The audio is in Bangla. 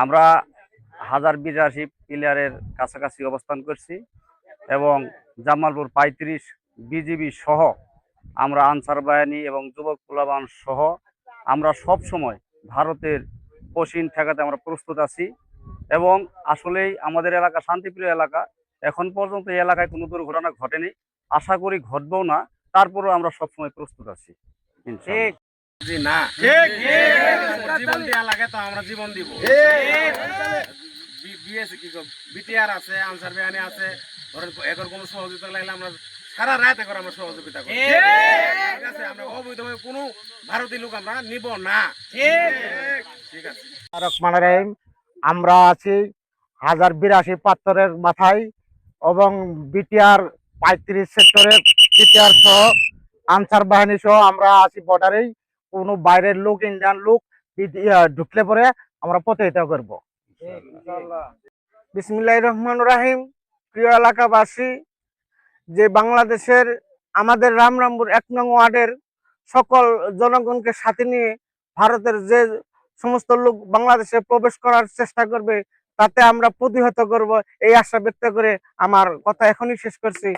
আমরা 1082 প্লেয়ারের কাছাকাছি অবস্থান করছি এবং জামালপুর 35 বিজিবি সহ আমরা আনসার বাহিনী এবং যুবক পোলাবান সহ আমরা সব সময় ভারতের পশ্চিম ঠেকাতে আমরা প্রস্তুত আছি এবং আসলেই আমাদের এলাকা শান্তিপ্রিয় এলাকা। এখন পর্যন্ত এই এলাকায় কোনো দুর্ঘটনা ঘটেনি, আশা করি ঘটবেও না। তারপরেও আমরা সবসময় প্রস্তুত আছি ইনশাআল্লাহ। জি না ঠিক জীবন দেওয়া লাগে তো আমরা জীবন দিব। বিএসএ কি বিটিআর আছে, আনসার বাহিনী আছে, ধরেন এখন কোনো সহযোগিতা লাগলে আমরা সারা রাত এখন আমরা সহযোগিতা করি। ঠিক আছে, আমরা অবৈধভাবে কোনো ভারতীয় লোক আমরা নিব না। ঠিক আছে। রহমান রহিম, আমরা আছি 1082 পাত্তরের মাথায় এবং বিটিআর 35 সেক্টরের বিটিআর সহ আনসার বাহিনী সহ আমরা আছি বর্ডারেই। কোনো বাইরের লোক, ইন্ডিয়ান লোক ঢুকলে পরে আমরা প্রতিহত করব। বিসমিল্লাহির রহমানির রহিম। প্রিয় এলাকাবাসী, যে বাংলাদেশের আমাদের রামরামপুর 1 নং ওয়ার্ডের সকল জনগণকে সাথে নিয়ে ভারতের যে সমস্ত লোক বাংলাদেশে প্রবেশ করার চেষ্টা করবে তাতে আমরা প্রতিহত করব, এই আশা ব্যক্ত করে আমার কথা এখনই শেষ করছি।